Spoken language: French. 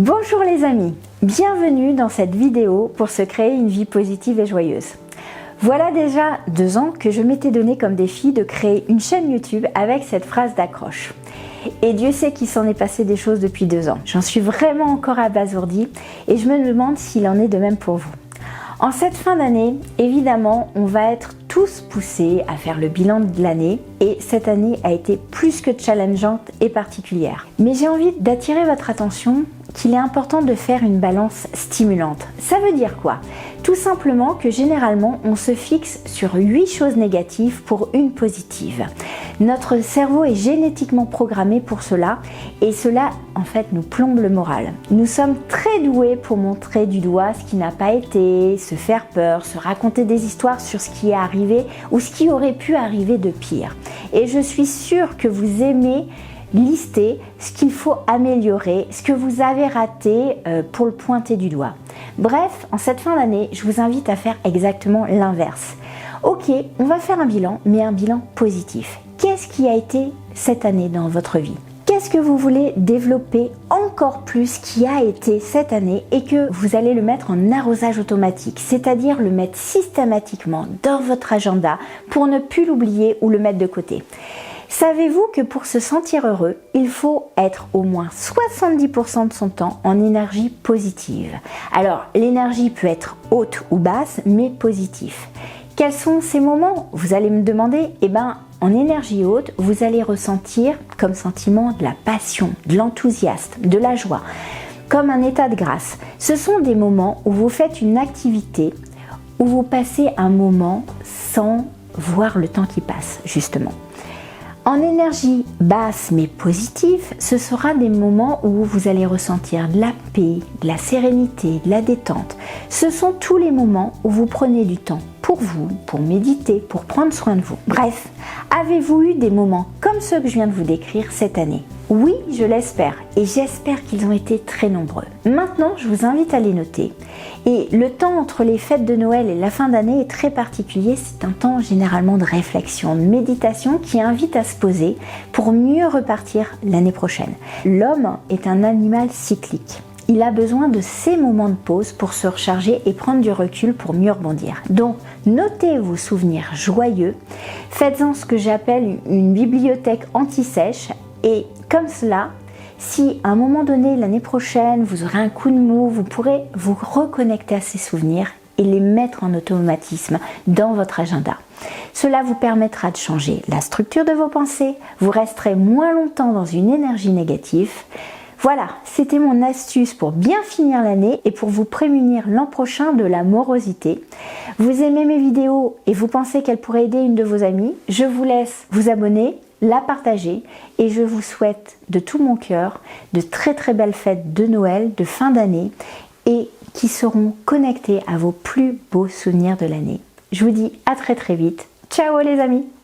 Bonjour les amis, bienvenue dans cette vidéo pour se créer une vie positive et joyeuse. Voilà déjà 2 ans que je m'étais donné comme défi de créer une chaîne YouTube avec cette phrase d'accroche. Et Dieu sait qu'il s'en est passé des choses depuis 2 ans. J'en suis vraiment encore abasourdie et je me demande s'il en est de même pour vous. En cette fin d'année, évidemment, on va être tous poussés à faire le bilan de l'année et cette année a été plus que challengeante et particulière. Mais j'ai envie d'attirer votre attention qu'il est important de faire une balance stimulante. Ça veut dire quoi? Tout simplement que généralement on se fixe sur 8 choses négatives pour une positive. Notre cerveau est génétiquement programmé pour cela et cela en fait nous plombe le moral. Nous sommes très doués pour montrer du doigt ce qui n'a pas été, se faire peur, se raconter des histoires sur ce qui est arrivé ou ce qui aurait pu arriver de pire. Et je suis sûre que vous aimez lister ce qu'il faut améliorer, ce que vous avez raté pour le pointer du doigt. Bref, en cette fin d'année, je vous invite à faire exactement l'inverse. Ok, on va faire un bilan, mais un bilan positif. Qu'est-ce qui a été cette année dans votre vie? Qu'est-ce que vous voulez développer encore plus qui a été cette année et que vous allez le mettre en arrosage automatique, c'est-à-dire le mettre systématiquement dans votre agenda pour ne plus l'oublier ou le mettre de côté? Savez-vous que pour se sentir heureux, il faut être au moins 70% de son temps en énergie positive? Alors, l'énergie peut être haute ou basse, mais positive. Quels sont ces moments? Vous allez me demander. En énergie haute, vous allez ressentir comme sentiment de la passion, de l'enthousiasme, de la joie, comme un état de grâce. Ce sont des moments où vous faites une activité, où vous passez un moment sans voir le temps qui passe, justement. En énergie basse mais positive, ce sera des moments où vous allez ressentir de la paix, de la sérénité, de la détente. Ce sont tous les moments où vous prenez du temps pour vous, pour méditer, pour prendre soin de vous. Bref, avez-vous eu des moments comme ceux que je viens de vous décrire cette année? Oui, je l'espère et j'espère qu'ils ont été très nombreux. Maintenant, je vous invite à les noter. Et le temps entre les fêtes de Noël et la fin d'année est très particulier. C'est un temps généralement de réflexion, de méditation qui invite à se poser pour mieux repartir l'année prochaine. L'homme est un animal cyclique. Il a besoin de ces moments de pause pour se recharger et prendre du recul pour mieux rebondir. Donc, notez vos souvenirs joyeux, faites-en ce que j'appelle une bibliothèque anti-sèche et comme cela, si à un moment donné, l'année prochaine, vous aurez un coup de mou, vous pourrez vous reconnecter à ces souvenirs et les mettre en automatisme dans votre agenda. Cela vous permettra de changer la structure de vos pensées, vous resterez moins longtemps dans une énergie négative. Voilà, c'était mon astuce pour bien finir l'année et pour vous prémunir l'an prochain de la morosité. Vous aimez mes vidéos et vous pensez qu'elles pourraient aider une de vos amies? Je vous laisse vous abonner, la partager et je vous souhaite de tout mon cœur de très très belles fêtes de Noël, de fin d'année et qui seront connectées à vos plus beaux souvenirs de l'année. Je vous dis à très très vite. Ciao les amis!